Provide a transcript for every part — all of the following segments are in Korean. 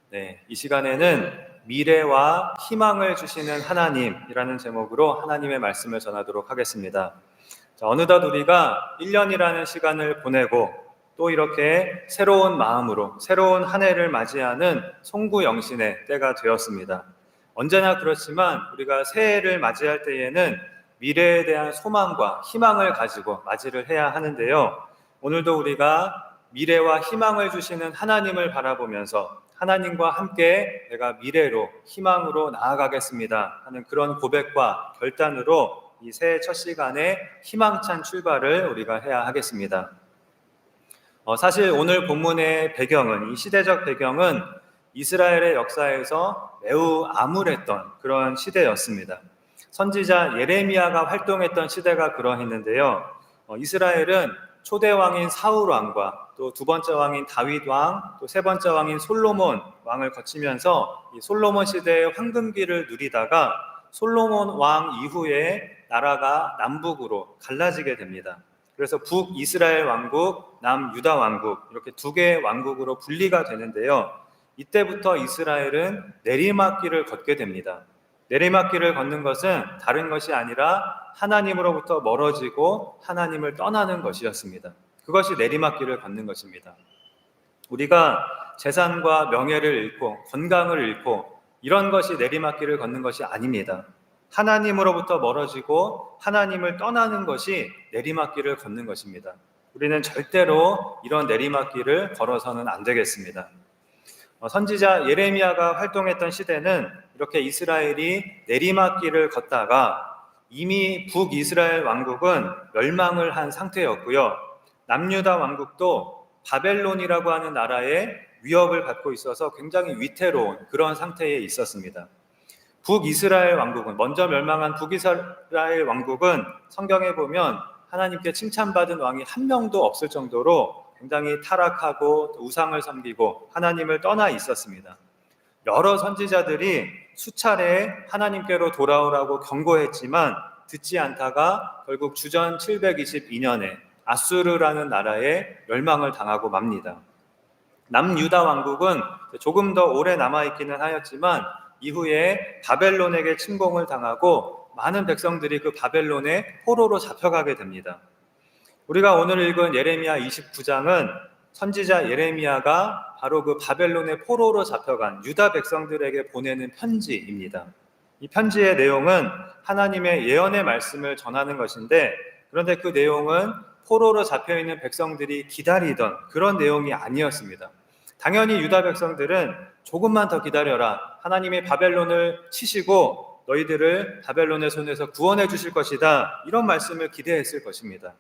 네, 이 시간에는 미래와 희망을 주시는 하나님이라는 제목으로 하나님의 말씀을 전하도록 하겠습니다. 자, 어느덧 우리가 1년이라는 시간을 보내고 또 이렇게 새로운 마음으로 새로운 한 해를 맞이하는 송구영신의 때가 되었습니다. 언제나 그렇지만 우리가 새해를 맞이할 때에는 미래에 대한 소망과 희망을 가지고 맞이를 해야 하는데요. 오늘도 우리가 미래와 희망을 주시는 하나님을 바라보면서 하나님과 함께 내가 미래로 희망으로 나아가겠습니다 하는 그런 고백과 결단으로 이 새해 첫 시간에 희망찬 출발을 우리가 해야 하겠습니다. 사실 오늘 본문의 배경은, 이 시대적 배경은 이스라엘의 역사에서 매우 암울했던 그런 시대였습니다. 선지자 예레미야가 활동했던 시대가 그러했는데요. 이스라엘은 초대 왕인 사울 왕과 또 두 번째 왕인 다윗 왕, 또 세 번째 왕인 솔로몬 왕을 거치면서 이 솔로몬 시대의 황금기를 누리다가 솔로몬 왕 이후에 나라가 남북으로 갈라지게 됩니다. 그래서 북이스라엘 왕국, 남유다 왕국 이렇게 두 개의 왕국으로 분리가 되는데요. 이때부터 이스라엘은 내리막길을 걷게 됩니다. 내리막길을 걷는 것은 다른 것이 아니라 하나님으로부터 멀어지고 하나님을 떠나는 것이었습니다. 그것이 내리막길을 걷는 것입니다. 우리가 재산과 명예를 잃고 건강을 잃고 이런 것이 내리막길을 걷는 것이 아닙니다. 하나님으로부터 멀어지고 하나님을 떠나는 것이 내리막길을 걷는 것입니다. 우리는 절대로 이런 내리막길을 걸어서는 안 되겠습니다. 선지자 예레미야가 활동했던 시대는 이렇게 이스라엘이 내리막길을 걷다가 이미 북이스라엘 왕국은 멸망을 한 상태였고요. 남유다 왕국도 바벨론이라고 하는 나라의 위협을 받고 있어서 굉장히 위태로운 그런 상태에 있었습니다. 북이스라엘 왕국은, 먼저 멸망한 북이스라엘 왕국은 성경에 보면 하나님께 칭찬받은 왕이 한 명도 없을 정도로 굉장히 타락하고 우상을 섬기고 하나님을 떠나 있었습니다. 여러 선지자들이 수차례 하나님께로 돌아오라고 경고했지만 듣지 않다가 결국 주전 722년에 아수르라는 나라에 멸망을 당하고 맙니다. 남유다 왕국은 조금 더 오래 남아있기는 하였지만 이후에 바벨론에게 침공을 당하고 많은 백성들이 그 바벨론의 포로로 잡혀가게 됩니다. 우리가 오늘 읽은 예레미야 29장은 선지자 예레미야가 바로 그 바벨론의 포로로 잡혀간 유다 백성들에게 보내는 편지입니다. 이 편지의 내용은 하나님의 예언의 말씀을 전하는 것인데, 그런데 그 내용은 포로로 잡혀있는 백성들이 기다리던 그런 내용이 아니었습니다. 당연히 유다 백성들은 조금만 더 기다려라, 하나님이 바벨론을 치시고 너희들을 바벨론의 손에서 구원해 주실 것이다, 이런 말씀을 기대했을 것입니다.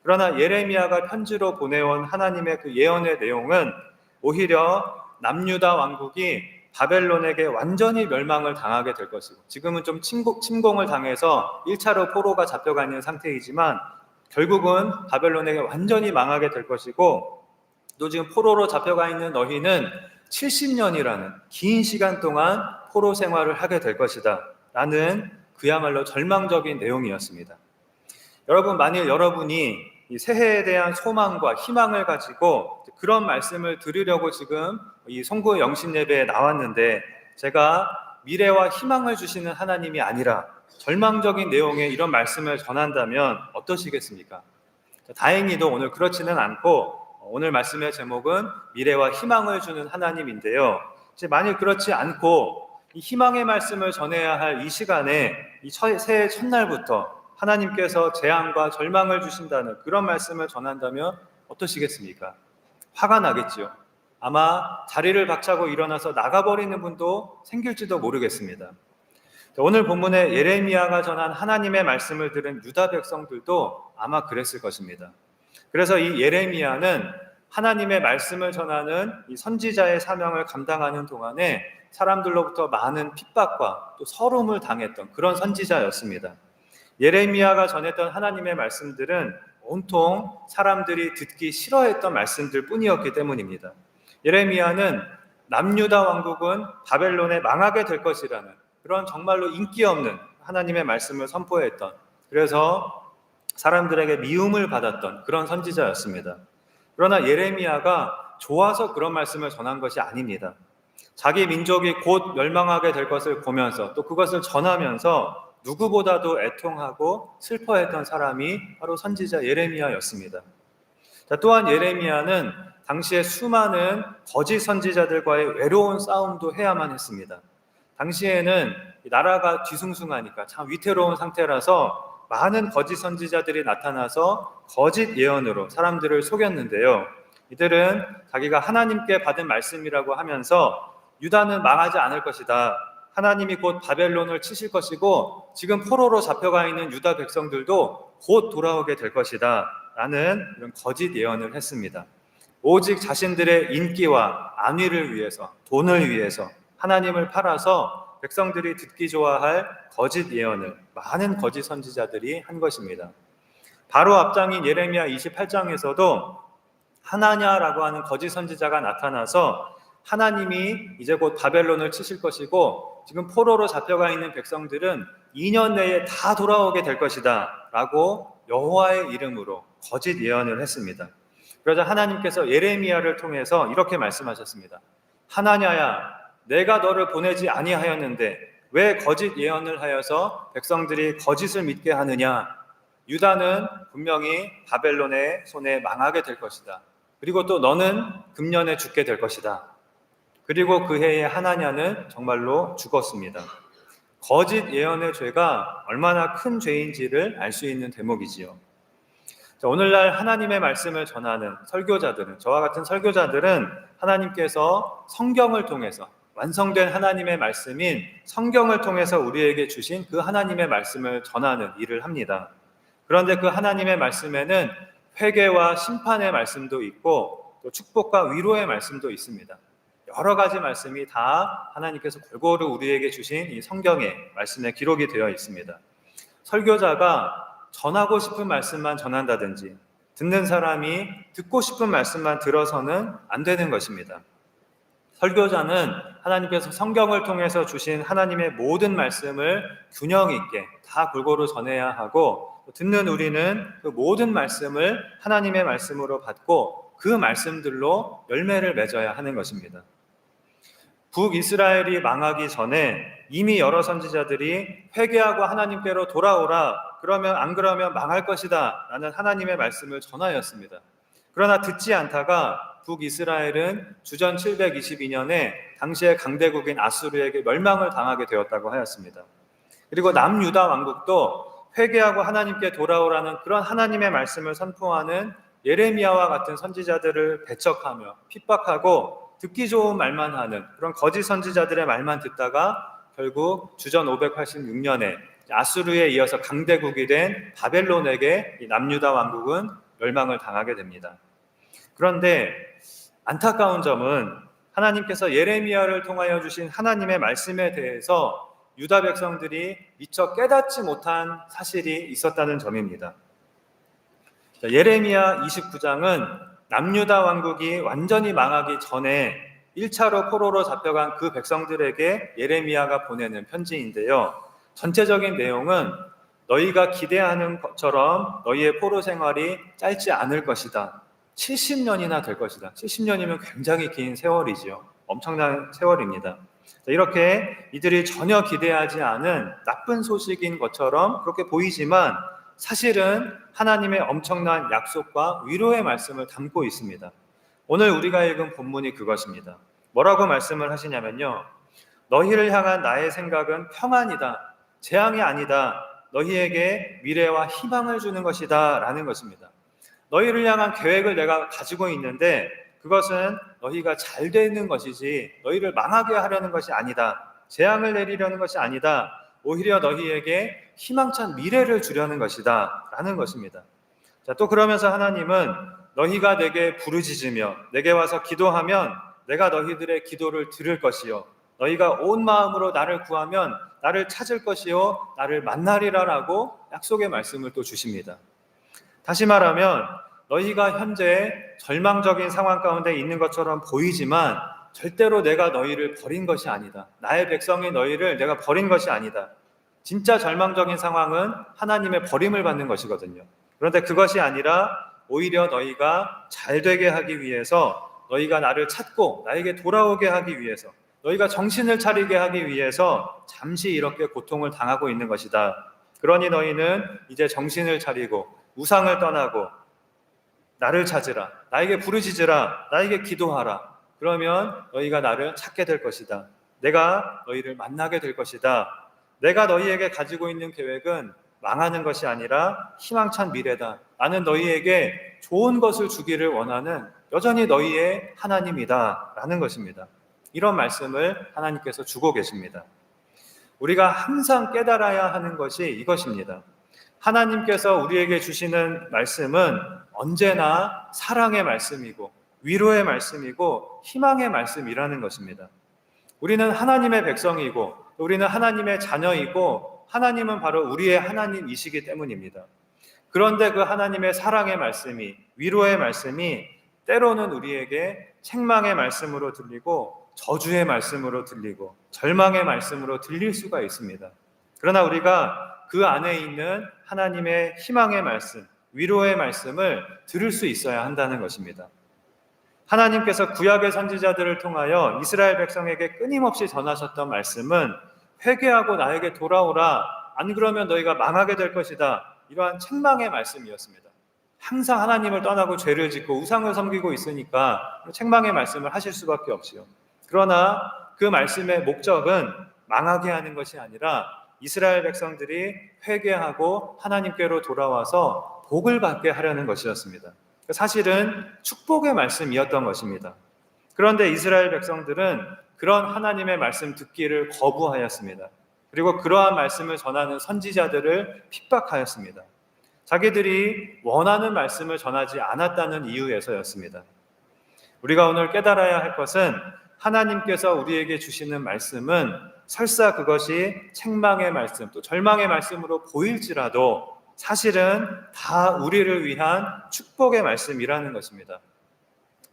그러나 예레미야가 편지로 보내온 하나님의 그 예언의 내용은 오히려 남유다 왕국이 바벨론에게 완전히 멸망을 당하게 될 것이고, 지금은 좀 침공을 당해서 1차로 포로가 잡혀가 있는 상태이지만 결국은 바벨론에게 완전히 망하게 될 것이고, 또 지금 포로로 잡혀가 있는 너희는 70년이라는 긴 시간 동안 포로 생활을 하게 될 것이다 라는 그야말로 절망적인 내용이었습니다. 여러분, 만일 여러분이 이 새해에 대한 소망과 희망을 가지고 그런 말씀을 들으려고 지금 이 송구 영신 예배에 나왔는데, 제가 미래와 희망을 주시는 하나님이 아니라 절망적인 내용의 이런 말씀을 전한다면 어떠시겠습니까? 다행히도 오늘 그렇지는 않고 오늘 말씀의 제목은 미래와 희망을 주는 하나님인데요. 이제 만일 그렇지 않고 이 희망의 말씀을 전해야 할 이 시간에 이 새해 첫날부터 하나님께서 재앙과 절망을 주신다는 그런 말씀을 전한다면 어떠시겠습니까? 화가 나겠죠. 아마 자리를 박차고 일어나서 나가버리는 분도 생길지도 모르겠습니다. 오늘 본문에 예레미야가 전한 하나님의 말씀을 들은 유다 백성들도 아마 그랬을 것입니다. 그래서 이 예레미야는 하나님의 말씀을 전하는 이 선지자의 사명을 감당하는 동안에 사람들로부터 많은 핍박과 또 서름을 당했던 그런 선지자였습니다. 예레미야가 전했던 하나님의 말씀들은 온통 사람들이 듣기 싫어했던 말씀들 뿐이었기 때문입니다. 예레미야는 남유다 왕국은 바벨론에 망하게 될 것이라는 그런 정말로 인기 없는 하나님의 말씀을 선포했던, 그래서 사람들에게 미움을 받았던 그런 선지자였습니다. 그러나 예레미야가 좋아서 그런 말씀을 전한 것이 아닙니다. 자기 민족이 곧 멸망하게 될 것을 보면서 또 그것을 전하면서 누구보다도 애통하고 슬퍼했던 사람이 바로 선지자 예레미야였습니다. 또한 예레미야는 당시에 수많은 거짓 선지자들과의 외로운 싸움도 해야만 했습니다. 당시에는 나라가 뒤숭숭하니까 참 위태로운 상태라서 많은 거짓 선지자들이 나타나서 거짓 예언으로 사람들을 속였는데요. 이들은 자기가 하나님께 받은 말씀이라고 하면서 유다는 망하지 않을 것이다. 하나님이 곧 바벨론을 치실 것이고 지금 포로로 잡혀가 있는 유다 백성들도 곧 돌아오게 될 것이다. 라는 이런 거짓 예언을 했습니다. 오직 자신들의 인기와 안위를 위해서, 돈을 위해서 하나님을 팔아서 백성들이 듣기 좋아할 거짓 예언을 많은 거짓 선지자들이 한 것입니다. 바로 앞장인 예레미야 28장에서도 하나냐라고 하는 거짓 선지자가 나타나서 하나님이 이제 곧 바벨론을 치실 것이고 지금 포로로 잡혀가 있는 백성들은 2년 내에 다 돌아오게 될 것이다 라고 여호와의 이름으로 거짓 예언을 했습니다. 그러자 하나님께서 예레미야를 통해서 이렇게 말씀하셨습니다. 하나냐야, 내가 너를 보내지 아니하였는데 왜 거짓 예언을 하여서 백성들이 거짓을 믿게 하느냐? 유다는 분명히 바벨론의 손에 망하게 될 것이다. 그리고 또 너는 금년에 죽게 될 것이다. 그리고 그 해에 하나냐는 정말로 죽었습니다. 거짓 예언의 죄가 얼마나 큰 죄인지를 알 수 있는 대목이지요. 오늘날 하나님의 말씀을 전하는 설교자들은, 저와 같은 설교자들은 하나님께서 성경을 통해서 완성된 하나님의 말씀인 성경을 통해서 우리에게 주신 그 하나님의 말씀을 전하는 일을 합니다. 그런데 그 하나님의 말씀에는 회개와 심판의 말씀도 있고 또 축복과 위로의 말씀도 있습니다. 여러 가지 말씀이 다 하나님께서 골고루 우리에게 주신 이 성경의 말씀에 기록이 되어 있습니다. 설교자가 전하고 싶은 말씀만 전한다든지 듣는 사람이 듣고 싶은 말씀만 들어서는 안 되는 것입니다. 설교자는 하나님께서 성경을 통해서 주신 하나님의 모든 말씀을 균형 있게 다 골고루 전해야 하고 듣는 우리는 그 모든 말씀을 하나님의 말씀으로 받고 그 말씀들로 열매를 맺어야 하는 것입니다. 북이스라엘이 망하기 전에 이미 여러 선지자들이 회개하고 하나님께로 돌아오라, 그러면 안 그러면 망할 것이다 라는 하나님의 말씀을 전하였습니다. 그러나 듣지 않다가 북이스라엘은 주전 722년에 당시의 강대국인 아수르에게 멸망을 당하게 되었다고 하였습니다. 그리고 남유다 왕국도 회개하고 하나님께 돌아오라는 그런 하나님의 말씀을 선포하는 예레미야와 같은 선지자들을 배척하며 핍박하고 듣기 좋은 말만 하는 그런 거짓 선지자들의 말만 듣다가 결국 주전 586년에 아수르에 이어서 강대국이 된 바벨론에게 이 남유다 왕국은 멸망을 당하게 됩니다. 그런데 안타까운 점은 하나님께서 예레미야를 통하여 주신 하나님의 말씀에 대해서 유다 백성들이 미처 깨닫지 못한 사실이 있었다는 점입니다. 예레미야 29장은 남유다 왕국이 완전히 망하기 전에 1차로 포로로 잡혀간 그 백성들에게 예레미야가 보내는 편지인데요. 전체적인 내용은 너희가 기대하는 것처럼 너희의 포로 생활이 짧지 않을 것이다. 70년이나 될 것이다. 70년이면 굉장히 긴 세월이죠. 엄청난 세월입니다. 이렇게 이들이 전혀 기대하지 않은 나쁜 소식인 것처럼 그렇게 보이지만 사실은 하나님의 엄청난 약속과 위로의 말씀을 담고 있습니다. 오늘 우리가 읽은 본문이 그것입니다. 뭐라고 말씀을 하시냐면요. 너희를 향한 나의 생각은 평안이다. 재앙이 아니다. 너희에게 미래와 희망을 주는 것이다. 라는 것입니다. 너희를 향한 계획을 내가 가지고 있는데 그것은 너희가 잘 되는 것이지 너희를 망하게 하려는 것이 아니다. 재앙을 내리려는 것이 아니다. 오히려 너희에게 희망찬 미래를 주려는 것이다 라는 것입니다. 또 그러면서 하나님은 너희가 내게 부르짖으며 내게 와서 기도하면 내가 너희들의 기도를 들을 것이요 너희가 온 마음으로 나를 구하면 나를 찾을 것이요 나를 만나리라 라고 약속의 말씀을 또 주십니다. 다시 말하면 너희가 현재 절망적인 상황 가운데 있는 것처럼 보이지만 절대로 내가 너희를 버린 것이 아니다. 나의 백성인 너희를 내가 버린 것이 아니다. 진짜 절망적인 상황은 하나님의 버림을 받는 것이거든요. 그런데 그것이 아니라 오히려 너희가 잘 되게 하기 위해서 너희가 나를 찾고 나에게 돌아오게 하기 위해서 너희가 정신을 차리게 하기 위해서 잠시 이렇게 고통을 당하고 있는 것이다. 그러니 너희는 이제 정신을 차리고 우상을 떠나고 나를 찾으라. 나에게 부르짖으라. 나에게 기도하라. 그러면 너희가 나를 찾게 될 것이다. 내가 너희를 만나게 될 것이다. 내가 너희에게 가지고 있는 계획은 망하는 것이 아니라 희망찬 미래다. 나는 너희에게 좋은 것을 주기를 원하는 여전히 너희의 하나님이다. 라는 것입니다. 이런 말씀을 하나님께서 주고 계십니다. 우리가 항상 깨달아야 하는 것이 이것입니다. 하나님께서 우리에게 주시는 말씀은 언제나 사랑의 말씀이고 위로의 말씀이고 희망의 말씀이라는 것입니다. 우리는 하나님의 백성이고 우리는 하나님의 자녀이고 하나님은 바로 우리의 하나님이시기 때문입니다. 그런데 그 하나님의 사랑의 말씀이 위로의 말씀이 때로는 우리에게 책망의 말씀으로 들리고 저주의 말씀으로 들리고 절망의 말씀으로 들릴 수가 있습니다. 그러나 우리가 그 안에 있는 하나님의 희망의 말씀, 위로의 말씀을 들을 수 있어야 한다는 것입니다. 하나님께서 구약의 선지자들을 통하여 이스라엘 백성에게 끊임없이 전하셨던 말씀은 회개하고 나에게 돌아오라, 안 그러면 너희가 망하게 될 것이다, 이러한 책망의 말씀이었습니다. 항상 하나님을 떠나고 죄를 짓고 우상을 섬기고 있으니까 책망의 말씀을 하실 수밖에 없지요. 그러나 그 말씀의 목적은 망하게 하는 것이 아니라 이스라엘 백성들이 회개하고 하나님께로 돌아와서 복을 받게 하려는 것이었습니다. 사실은 축복의 말씀이었던 것입니다. 그런데 이스라엘 백성들은 그런 하나님의 말씀 듣기를 거부하였습니다. 그리고 그러한 말씀을 전하는 선지자들을 핍박하였습니다. 자기들이 원하는 말씀을 전하지 않았다는 이유에서였습니다. 우리가 오늘 깨달아야 할 것은 하나님께서 우리에게 주시는 말씀은 설사 그것이 책망의 말씀 또 절망의 말씀으로 보일지라도 사실은 다 우리를 위한 축복의 말씀이라는 것입니다.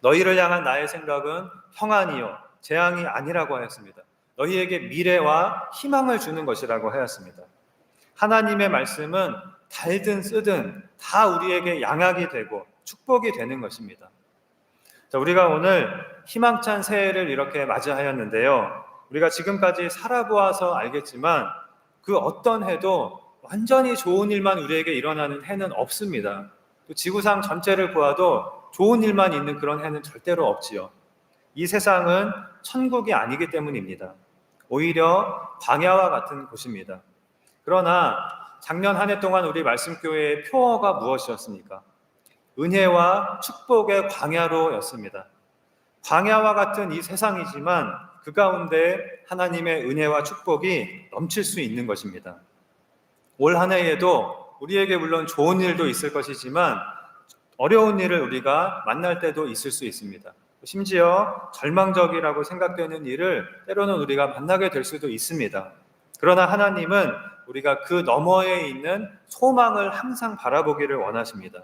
너희를 향한 나의 생각은 평안이요 재앙이 아니라고 하였습니다. 너희에게 미래와 희망을 주는 것이라고 하였습니다. 하나님의 말씀은 달든 쓰든 다 우리에게 양학이 되고 축복이 되는 것입니다. 자, 우리가 오늘 희망찬 새해를 이렇게 맞이하였는데요. 우리가 지금까지 살아보아서 알겠지만 그 어떤 해도 완전히 좋은 일만 우리에게 일어나는 해는 없습니다. 또 지구상 전체를 보아도 좋은 일만 있는 그런 해는 절대로 없지요. 이 세상은 천국이 아니기 때문입니다. 오히려 광야와 같은 곳입니다. 그러나 작년 한 해 동안 우리 말씀교회의 표어가 무엇이었습니까? 은혜와 축복의 광야로였습니다. 광야와 같은 이 세상이지만 그 가운데 하나님의 은혜와 축복이 넘칠 수 있는 것입니다. 올 한 해에도 우리에게 물론 좋은 일도 있을 것이지만 어려운 일을 우리가 만날 때도 있을 수 있습니다. 심지어 절망적이라고 생각되는 일을 때로는 우리가 만나게 될 수도 있습니다. 그러나 하나님은 우리가 그 너머에 있는 소망을 항상 바라보기를 원하십니다.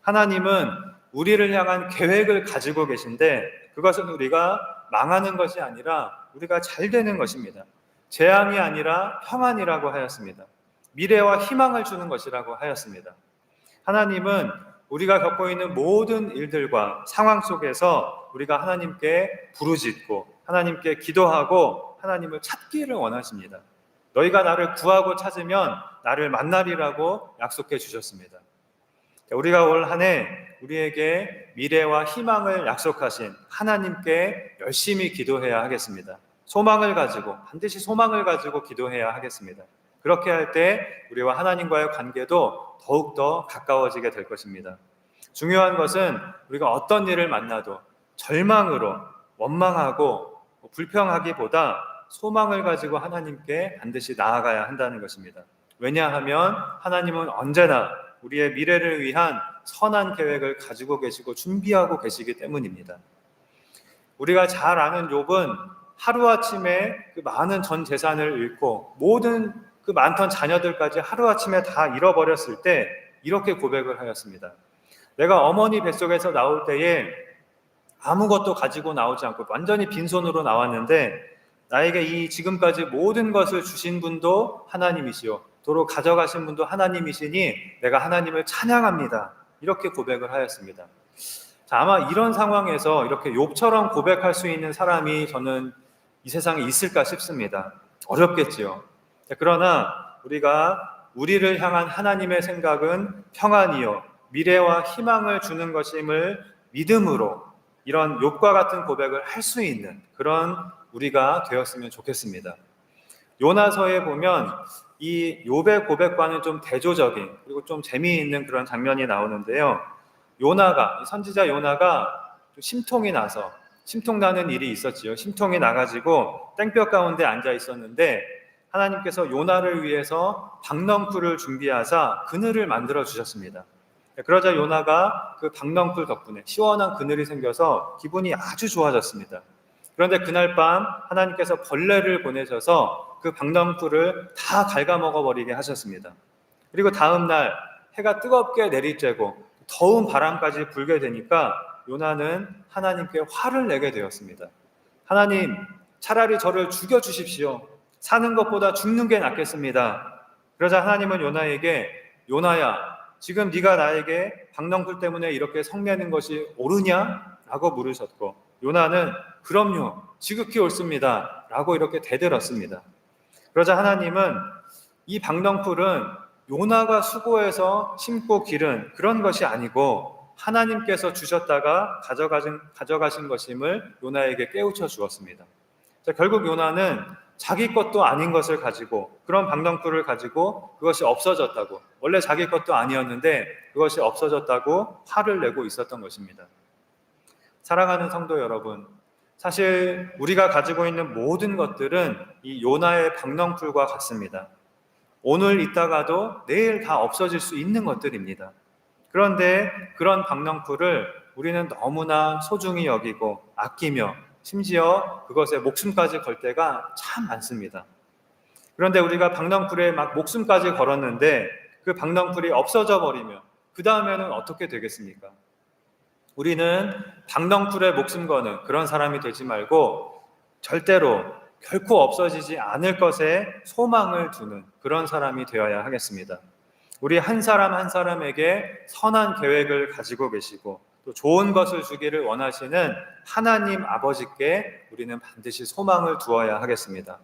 하나님은 우리를 향한 계획을 가지고 계신데 그것은 우리가 망하는 것이 아니라 우리가 잘 되는 것입니다. 재앙이 아니라 평안이라고 하였습니다. 미래와 희망을 주는 것이라고 하였습니다. 하나님은 우리가 겪고 있는 모든 일들과 상황 속에서 우리가 하나님께 부르짖고 하나님께 기도하고 하나님을 찾기를 원하십니다. 너희가 나를 구하고 찾으면 나를 만나리라고 약속해 주셨습니다. 우리가 올 한 해 우리에게 미래와 희망을 약속하신 하나님께 열심히 기도해야 하겠습니다. 소망을 가지고 반드시 소망을 가지고 기도해야 하겠습니다. 그렇게 할 때 우리와 하나님과의 관계도 더욱더 가까워지게 될 것입니다. 중요한 것은 우리가 어떤 일을 만나도 절망으로 원망하고 불평하기보다 소망을 가지고 하나님께 반드시 나아가야 한다는 것입니다. 왜냐하면 하나님은 언제나 우리의 미래를 위한 선한 계획을 가지고 계시고 준비하고 계시기 때문입니다. 우리가 잘 아는 욥은 하루아침에 그 많은 전 재산을 잃고 모든 그 많던 자녀들까지 하루아침에 다 잃어버렸을 때 이렇게 고백을 하였습니다. 내가 어머니 뱃속에서 나올 때에 아무것도 가지고 나오지 않고 완전히 빈손으로 나왔는데 나에게 이 지금까지 모든 것을 주신 분도 하나님이시요 도로 가져가신 분도 하나님이시니 내가 하나님을 찬양합니다. 이렇게 고백을 하였습니다. 자, 아마 이런 상황에서 이렇게 욥처럼 고백할 수 있는 사람이 저는 이 세상에 있을까 싶습니다. 어렵겠지요. 그러나 우리를 향한 하나님의 생각은 평안이요 미래와 희망을 주는 것임을 믿음으로 이런 욥과 같은 고백을 할 수 있는 그런 우리가 되었으면 좋겠습니다. 요나서에 보면 이 욥의 고백과는 좀 대조적인 그리고 좀 재미있는 그런 장면이 나오는데요. 선지자 요나가 심통이 나서 심통나는 일이 있었지요. 심통이 나가지고 땡볕 가운데 앉아 있었는데 하나님께서 요나를 위해서 박넝쿨을 준비하사 그늘을 만들어 주셨습니다. 그러자 요나가 그 박넝쿨 덕분에 시원한 그늘이 생겨서 기분이 아주 좋아졌습니다. 그런데 그날 밤 하나님께서 벌레를 보내셔서 그 박넝쿨을 다 갉아먹어 버리게 하셨습니다. 그리고 다음 날 해가 뜨겁게 내리쬐고 더운 바람까지 불게 되니까 요나는 하나님께 화를 내게 되었습니다. 하나님, 차라리 저를 죽여주십시오. 사는 것보다 죽는 게 낫겠습니다. 그러자 하나님은 요나에게 요나야, 지금 네가 나에게 박넝쿨 때문에 이렇게 성내는 것이 옳으냐? 라고 물으셨고 요나는 그럼요, 지극히 옳습니다. 라고 이렇게 대들었습니다. 그러자 하나님은 이 박넝쿨은 요나가 수고해서 심고 기른 그런 것이 아니고 하나님께서 주셨다가 가져가신 것임을 요나에게 깨우쳐 주었습니다. 자, 결국 요나는 자기 것도 아닌 것을 가지고 그런 박넝쿨을 가지고 그것이 없어졌다고 원래 자기 것도 아니었는데 그것이 없어졌다고 화를 내고 있었던 것입니다. 사랑하는 성도 여러분, 사실 우리가 가지고 있는 모든 것들은 이 요나의 박넝쿨과 같습니다. 오늘 있다가도 내일 다 없어질 수 있는 것들입니다. 그런데 그런 박넝쿨을 우리는 너무나 소중히 여기고 아끼며 심지어 그것에 목숨까지 걸 때가 참 많습니다. 그런데 우리가 박넝쿨에 막 목숨까지 걸었는데 그 박넝쿨이 없어져 버리면 그 다음에는 어떻게 되겠습니까? 우리는 박넝쿨에 목숨 거는 그런 사람이 되지 말고 절대로 결코 없어지지 않을 것에 소망을 두는 그런 사람이 되어야 하겠습니다. 우리 한 사람 한 사람에게 선한 계획을 가지고 계시고 또 좋은 것을 주기를 원하시는 하나님 아버지께 우리는 반드시 소망을 두어야 하겠습니다.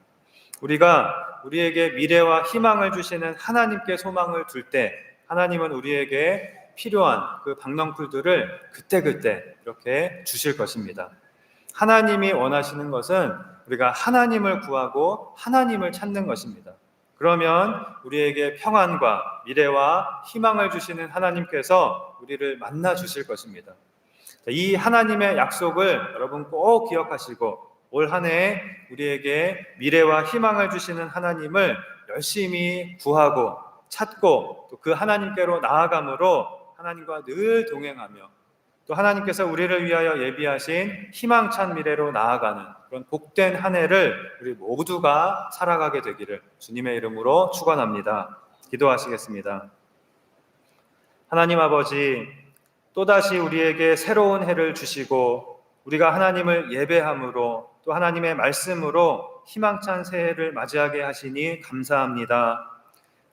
우리가 우리에게 미래와 희망을 주시는 하나님께 소망을 둘 때 하나님은 우리에게 필요한 그 박넝쿨들을 그때그때 이렇게 주실 것입니다. 하나님이 원하시는 것은 우리가 하나님을 구하고 하나님을 찾는 것입니다. 그러면 우리에게 평안과 미래와 희망을 주시는 하나님께서 우리를 만나 주실 것입니다. 이 하나님의 약속을 여러분 꼭 기억하시고 올 한 해 우리에게 미래와 희망을 주시는 하나님을 열심히 구하고 찾고 또 그 하나님께로 나아감으로 하나님과 늘 동행하며 또 하나님께서 우리를 위하여 예비하신 희망찬 미래로 나아가는 그런 복된 한 해를 우리 모두가 살아가게 되기를 주님의 이름으로 축원합니다. 기도하시겠습니다. 하나님 아버지, 또다시 우리에게 새로운 해를 주시고 우리가 하나님을 예배함으로 또 하나님의 말씀으로 희망찬 새해를 맞이하게 하시니 감사합니다.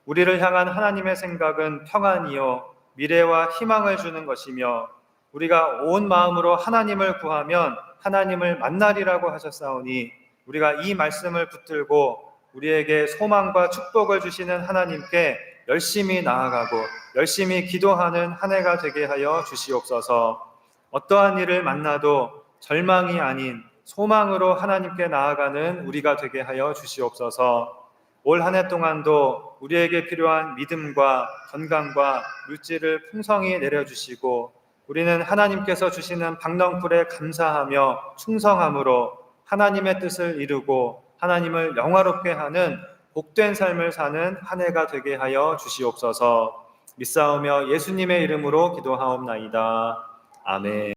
우리를 향한 하나님의 생각은 평안이요 미래와 희망을 주는 것이며 우리가 온 마음으로 하나님을 구하면 하나님을 만나리라고 하셨사오니 우리가 이 말씀을 붙들고 우리에게 소망과 축복을 주시는 하나님께 열심히 나아가고 열심히 기도하는 한 해가 되게 하여 주시옵소서. 어떠한 일을 만나도 절망이 아닌 소망으로 하나님께 나아가는 우리가 되게 하여 주시옵소서. 올 한 해 동안도 우리에게 필요한 믿음과 건강과 물질을 풍성히 내려주시고 우리는 하나님께서 주시는 박넝쿨에 감사하며 충성함으로 하나님의 뜻을 이루고 하나님을 영화롭게 하는 복된 삶을 사는 한 해가 되게 하여 주시옵소서. 믿사오며 예수님의 이름으로 기도하옵나이다. 아멘.